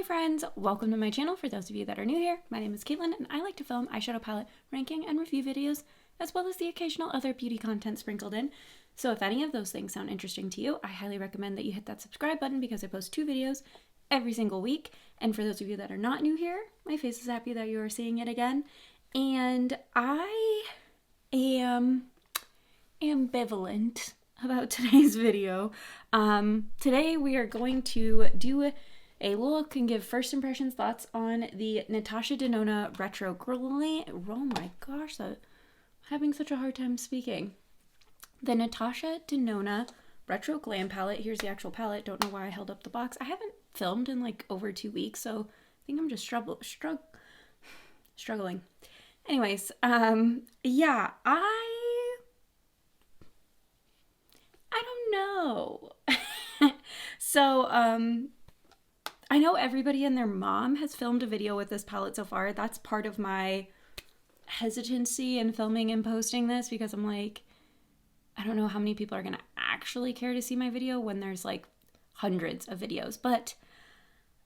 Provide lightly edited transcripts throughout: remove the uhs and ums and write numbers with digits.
Hi friends, welcome to my channel. For those of you that are new here, my name is Caitlin and I like to film eyeshadow palette ranking and review videos, as well as the occasional other beauty content sprinkled in. So if any of those things sound interesting to you, I highly recommend that you hit that subscribe button because I post 2 videos every single week. And for those of you that are not new here, my face is happy that you are seeing it again. And I am ambivalent about today's video. Today we are going to do a look and give first impressions thoughts on the Natasha Denona Retroglam. Oh my gosh, I'm having such a hard time speaking. The Natasha Denona Retroglam palette. Here's the actual palette. Don't know why I held up the box. I haven't filmed in like over 2 weeks, so I think I'm just struggling. Anyways, yeah, I don't know. So, I know everybody and their mom has filmed a video with this palette so far. That's part of my hesitancy in filming and posting this because I'm like, I don't know how many people are going to actually care to see my video when there's like hundreds of videos. But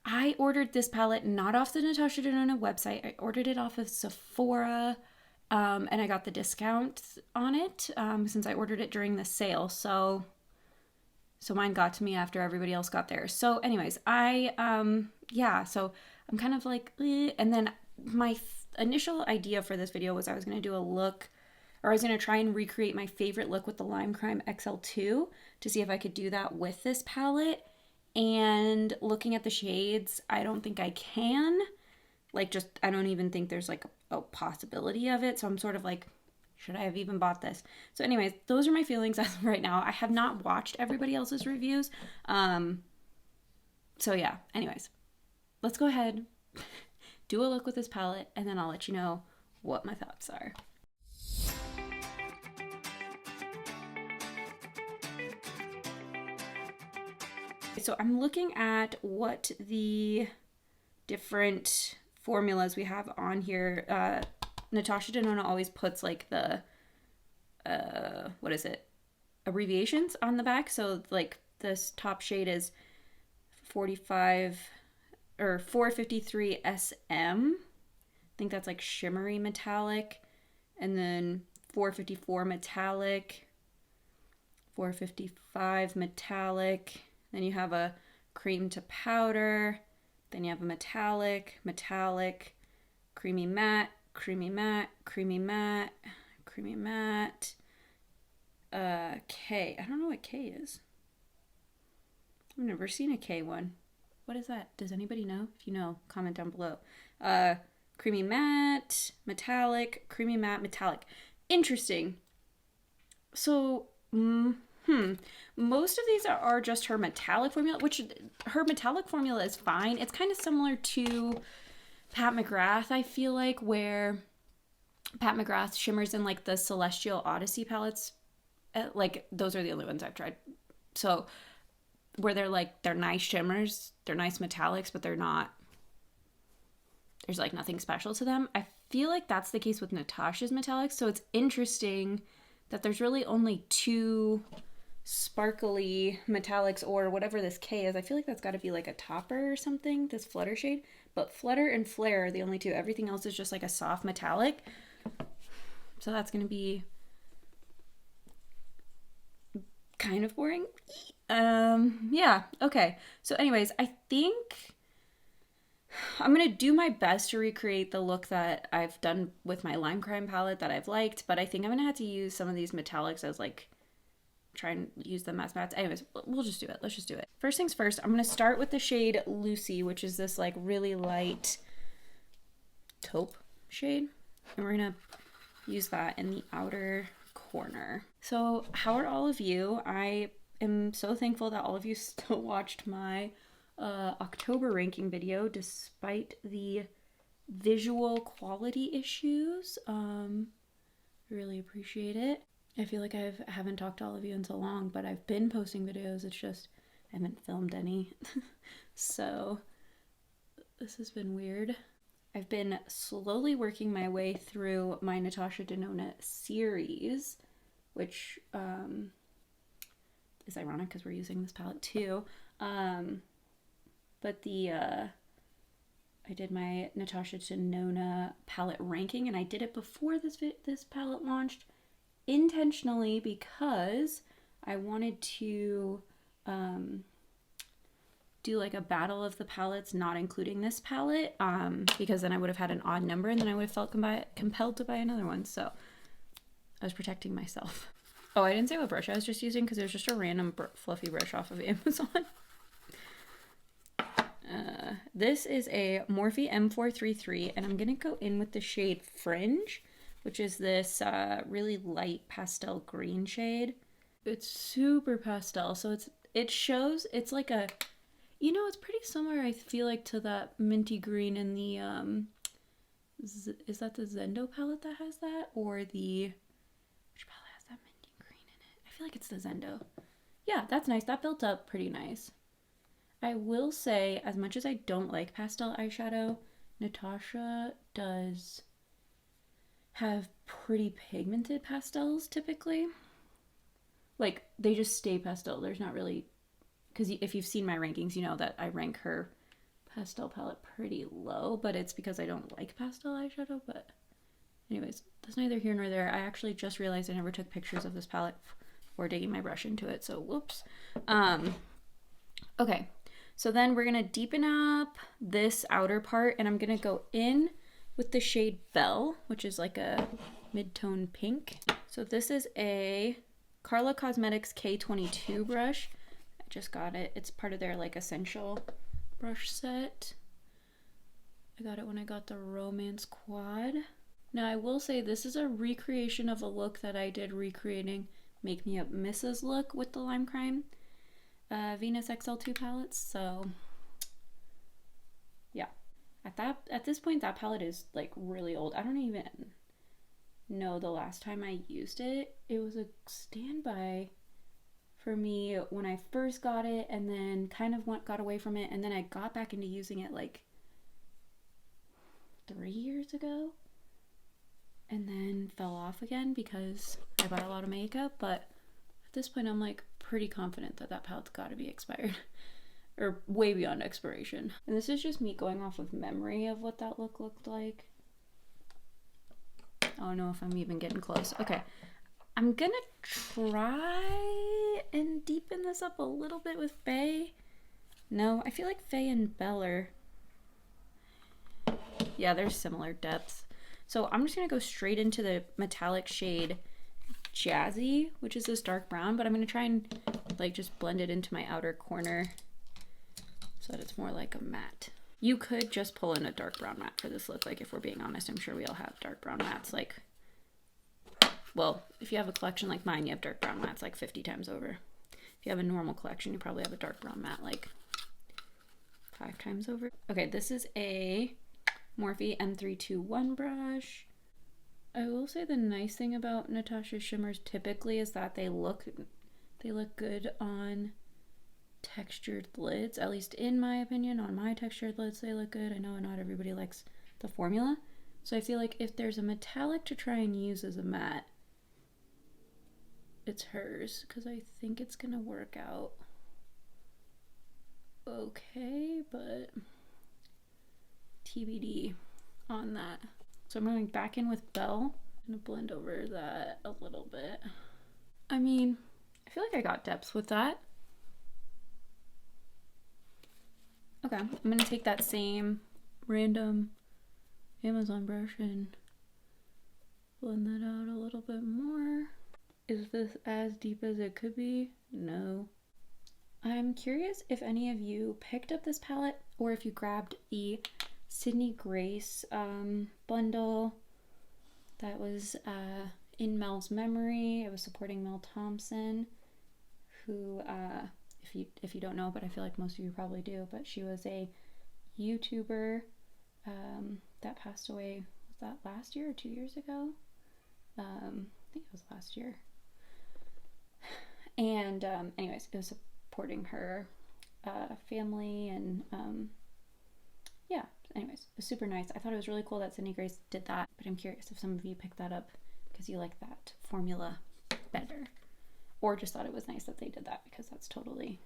I ordered this palette not off the Natasha Denona website. I ordered it off of Sephora and I got the discount on it since I ordered it during the sale. So mine got to me after everybody else got theirs. So anyways, so I'm kind of like, eh. And then my initial idea for this video was I was going to do a look, or I was going to try and recreate my favorite look with the Lime Crime XL2 to see if I could do that with this palette. And looking at the shades, I don't think I can. I don't even think there's like a possibility of it. So I'm sort of like, should I have even bought this? So anyways, those are my feelings as of right now. I have not watched everybody else's reviews. So yeah, anyways, let's go ahead, do a look with this palette, and then I'll let you know what my thoughts are. So I'm looking at what the different formulas we have on here. Natasha Denona always puts like the, abbreviations on the back. So like this top shade is 45 or 453 SM. I think that's like shimmery metallic. And then 454 metallic, 455 metallic. Then you have a cream to powder. Then you have a metallic, creamy matte, creamy matte, creamy matte, creamy matte. K. I don't know what K is. I've never seen a K one. What is that? Does anybody know? If you know, comment down below. Creamy matte, metallic, creamy matte, metallic. Interesting. So, most of these are just her metallic formula, which her metallic formula is fine. It's kind of similar to Pat McGrath, I feel like, where Pat McGrath shimmers in like the Celestial Odyssey palettes. Like those are the only ones I've tried. So where they're nice shimmers, they're nice metallics, but there's like nothing special to them. I feel like that's the case with Natasha's metallics. So it's interesting that there's really only 2 sparkly metallics, or whatever this K is. I feel like that's got to be like a topper or something, this Flutter shade. But Flutter and Flare are the only 2. Everything else is just like a soft metallic. So that's going to be kind of boring. Yeah, okay. So anyways, I think I'm going to do my best to recreate the look that I've done with my Lime Crime palette that I've liked, but I think I'm going to have to use some of these metallics as like, try and use them as mattes. Anyways, we'll just do it. Let's just do it. First things first, I'm going to start with the shade Lucy, which is this like really light taupe shade. And we're going to use that in the outer corner. So how are all of you? I am so thankful that all of you still watched my October ranking video despite the visual quality issues. Really appreciate it. I feel like I haven't talked to all of you in so long, but I've been posting videos. It's just I haven't filmed any. So this has been weird. I've been slowly working my way through my Natasha Denona series, which is ironic because we're using this palette too. But the I did my Natasha Denona palette ranking, and I did it before this palette launched intentionally because I wanted to do like a battle of the palettes, not including this palette, because then I would have had an odd number and then I would have felt compelled to buy another one. So I was protecting myself. Oh, I didn't say what brush I was just using because it was just a random fluffy brush off of Amazon. This is a Morphe M433, and I'm gonna go in with the shade Fringe, which is this really light pastel green shade. It's super pastel, so it's like a, you know, it's pretty similar, I feel like, to that minty green in the is that the Zendo palette that has that, or the, which palette has that minty green in it? I feel like it's the Zendo. Yeah, that's nice. That built up pretty nice. I will say, as much as I don't like pastel eyeshadow, Natasha does have pretty pigmented pastels typically. Like, they just stay pastel. There's not really, because if you've seen my rankings, you know that I rank her pastel palette pretty low, but it's because I don't like pastel eyeshadow. But anyways, that's neither here nor there. I actually just realized I never took pictures of this palette before digging my brush into it, so whoops. Okay, so then we're gonna deepen up this outer part, and I'm gonna go in with the shade Belle, which is like a mid-tone pink. So this is a Carla Cosmetics K22 brush. I just got it. It's part of their like essential brush set. I got it when I got the Romance Quad. Now I will say this is a recreation of a look that I did recreating Make Me Up Mrs. look with the Lime Crime Venus XL2 palettes. So yeah, at this point that palette is like really old. I don't even know the last time I used it. It was a standby for me when I first got it, and then kind of got away from it, and then I got back into using it like 3 years ago, and then fell off again because I bought a lot of makeup. But at this point I'm like pretty confident that that palette's got to be expired or way beyond expiration. And this is just me going off of memory of what that look looked like. I don't know if I'm even getting close. Okay, I'm gonna try and deepen this up a little bit with Faye. No, I feel like Faye and Belle are, yeah, there's similar depths. So I'm just gonna go straight into the metallic shade Jazzy, which is this dark brown, but I'm gonna try and like just blend it into my outer corner so that it's more like a matte. You could just pull in a dark brown matte for this look. Like, if we're being honest, I'm sure we all have dark brown mattes. Like, well, if you have a collection like mine, you have dark brown mattes like 50 times over. If you have a normal collection, you probably have a dark brown matte like 5 times over. Okay, this is a Morphe M321 brush. I will say the nice thing about Natasha shimmers typically is that they look good on textured lids. At least in my opinion, on my textured lids they look good. I know not everybody likes the formula, so I feel like if there's a metallic to try and use as a matte, it's hers, because I think it's gonna work out okay, but TBD on that. So I'm going back in with Belle. I'm gonna blend over that a little bit. I mean, I feel like I got depth with that. Okay, I'm gonna take that same random Amazon brush and blend that out a little bit more. Is this as deep as it could be? No. I'm curious if any of you picked up this palette or if you grabbed the Sydney Grace bundle that was in Mel's memory. It was supporting Mel Thompson, who if you don't know, but I feel like most of you probably do, but she was a YouTuber that passed away. Was that last year or 2 years ago? I think it was last year. And anyways, it was supporting her family, and yeah, anyways, it was super nice. I thought it was really cool that Sydney Grace did that, but I'm curious if some of you picked that up because you like that formula better, or just thought it was nice that they did that, because that's totally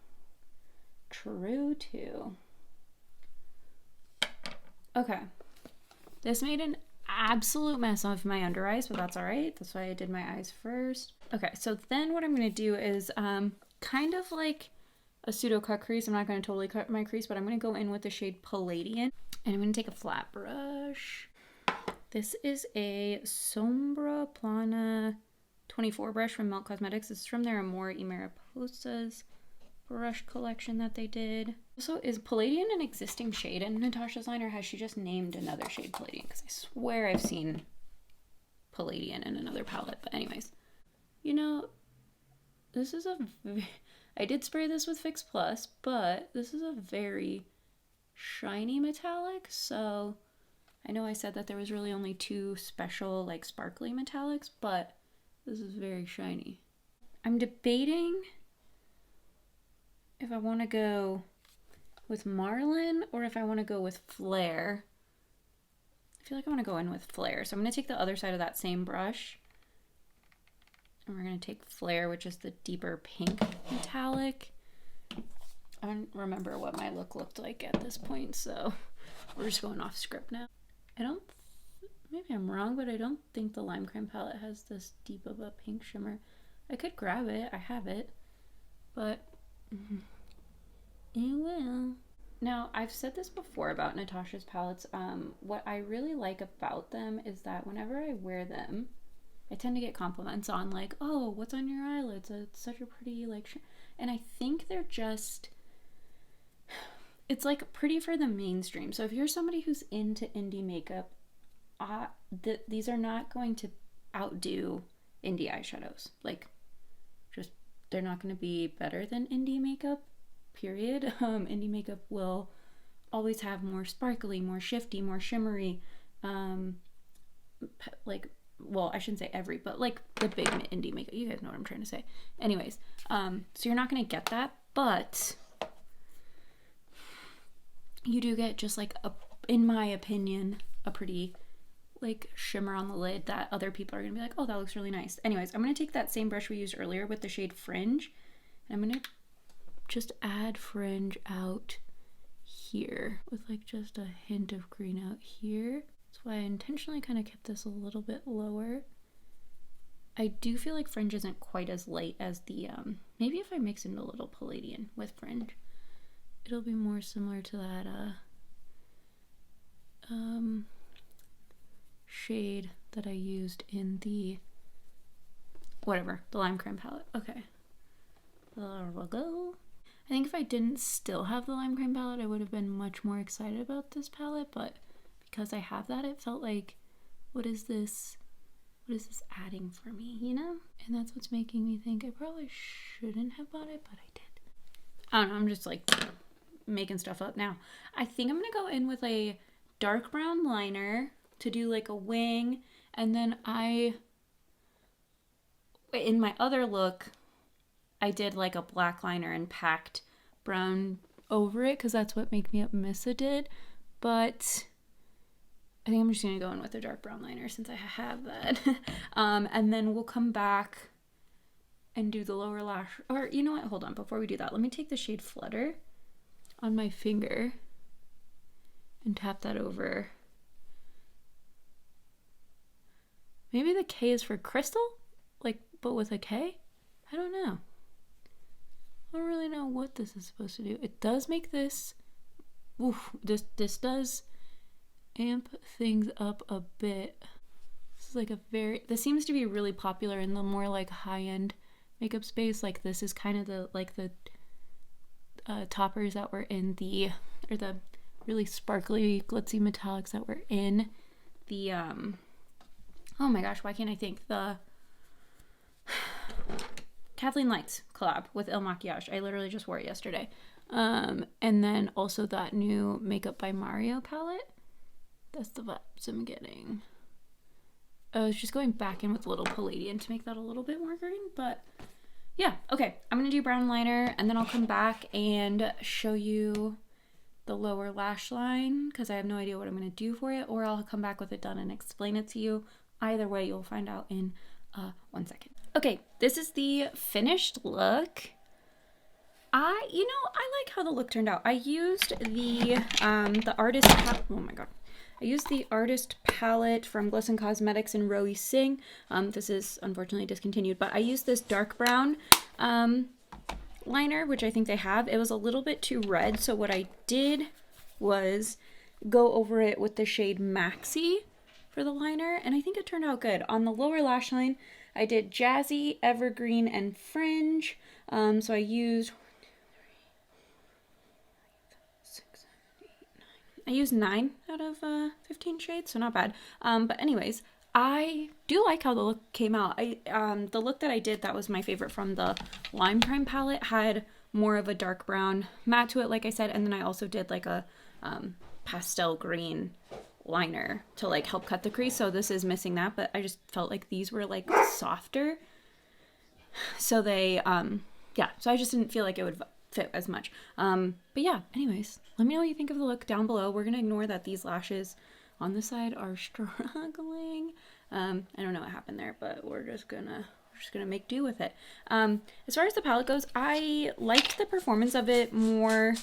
true too. Okay. This made an absolute mess of my under eyes, but that's all right. That's why I did my eyes first. Okay, so then what I'm going to do is kind of like a pseudo cut crease. I'm not going to totally cut my crease, but I'm going to go in with the shade Palladian. And I'm going to take a flat brush. This is a Sombra Plana 24 brush from Milk Cosmetics. This is from their Amore y Mariposas brush collection that they did. So is Palladian an existing shade in Natasha's line, or has she just named another shade Palladian? Because I swear I've seen Palladian in another palette. But anyways, you know, this is I did spray this with Fix Plus, but this is a very shiny metallic. So I know I said that there was really only 2 special like sparkly metallics, but this is very shiny. I'm debating if I want to go with Marlin or if I want to go with Flare. I feel like I want to go in with Flare. So I'm going to take the other side of that same brush. And we're going to take Flare, which is the deeper pink metallic. I don't remember what my look looked like at this point, so we're just going off script now. Maybe I'm wrong, but I don't think the Lime Crime palette has this deep of a pink shimmer. I could grab it. I have it. But it will. Now, I've said this before about Natasha's palettes. What I really like about them is that whenever I wear them, I tend to get compliments on like, oh, what's on your eyelids? It's such a pretty like and I think they're just, it's like pretty for the mainstream. So if you're somebody who's into indie makeup, these are not going to outdo indie eyeshadows. Like, just, they're not going to be better than indie makeup, period. Indie makeup will always have more sparkly, more shifty, more shimmery, like, well, I shouldn't say every, but like the big indie makeup. You guys know what I'm trying to say. Anyways, so you're not going to get that, but you do get just like in my opinion, a pretty like shimmer on the lid that other people are gonna be like, oh, that looks really nice. Anyways, I'm gonna take that same brush we used earlier with the shade Fringe, and I'm gonna just add fringe out here with like just a hint of green out here. That's why I intentionally kind of kept this a little bit lower. I do feel like Fringe isn't quite as light as the maybe if I mix in a little Palladian with Fringe, it'll be more similar to that shade that I used in the the Lime Crime palette. Okay, there we go. I think if I didn't still have the Lime Crime palette, I would have been much more excited about this palette, but because I have that, it felt like, what is this adding for me, you know? And that's what's making me think I probably shouldn't have bought it, but I did. I don't know, I'm just like making stuff up now. I think I'm gonna go in with a dark brown liner to do like a wing, and then in my other look, I did like a black liner and packed brown over it because that's what Make Me Up Missa did, but I think I'm just gonna go in with a dark brown liner since I have that. And then we'll come back and do the lower lash, or you know what, hold on, before we do that, let me take the shade Flutter on my finger and tap that over. Maybe the K is for crystal, like, but with a K? I don't know. I don't really know what this is supposed to do. It does make this, this does amp things up a bit. This is like this seems to be really popular in the more like high-end makeup space. Like this is kind of the toppers that were in the really sparkly glitzy metallics that were in the oh my gosh, why can't I think, the Kathleen Lights collab with Il Makiage. I literally just wore it yesterday. And then also that new Makeup by Mario palette. That's the vibes I'm getting. I was just going back in with a little Palladian to make that a little bit more green, but yeah, okay. I'm gonna do brown liner and then I'll come back and show you the lower lash line because I have no idea what I'm gonna do for it, or I'll come back with it done and explain it to you. Either way, you'll find out in 1 second. Okay, this is the finished look. I like how the look turned out. I used the artist palette. Oh my god. I used the Artist palette from Glisten Cosmetics and Rowie Singh. This is unfortunately discontinued, but I used this dark brown liner, which I think they have. It was a little bit too red, so what I did was go over it with the shade Maxi for the liner, and I think it turned out good. On the lower lash line, I did Jazzy, Evergreen, and Fringe. So I used 9 out of 15 shades, so not bad. But anyways, I do like how the look came out. The look that I did that was my favorite from the Lime Crime palette had more of a dark brown matte to it, like I said, and then I also did like a pastel green liner to like help cut the crease, so this is missing that, but I just felt like these were like softer, so they yeah, so I just didn't feel like it would fit as much. But yeah, anyways, let me know what you think of the look down below. We're gonna ignore that these lashes on this side are struggling. I don't know what happened there, but we're just gonna make do with it. As far as the palette goes, I liked the performance of it more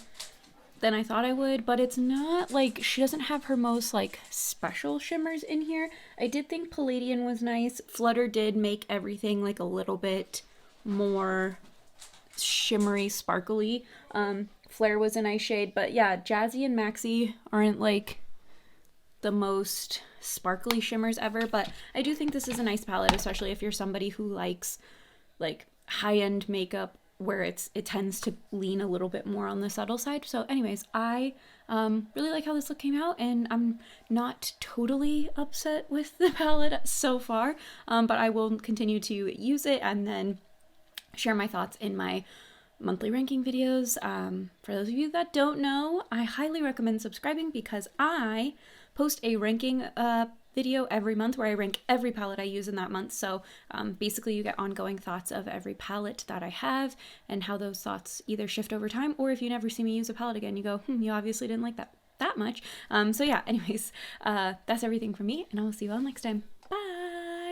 than I thought I would, but it's not like, she doesn't have her most like special shimmers in here. I did think Palladian was nice. Flutter did make everything like a little bit more shimmery, sparkly. Flare was a nice shade, but yeah, Jazzy and Maxi aren't like the most sparkly shimmers ever, but I do think this is a nice palette, especially if you're somebody who likes like high-end makeup where it tends to lean a little bit more on the subtle side. So anyways, I really like how this look came out, and I'm not totally upset with the palette so far, but I will continue to use it and then share my thoughts in my monthly ranking videos. For those of you that don't know, I highly recommend subscribing because I post a ranking video every month where I rank every palette I use in that month. So basically you get ongoing thoughts of every palette that I have and how those thoughts either shift over time, or if you never see me use a palette again, you go, you obviously didn't like that much. So yeah, anyways, that's everything from me, and I will see you all next time.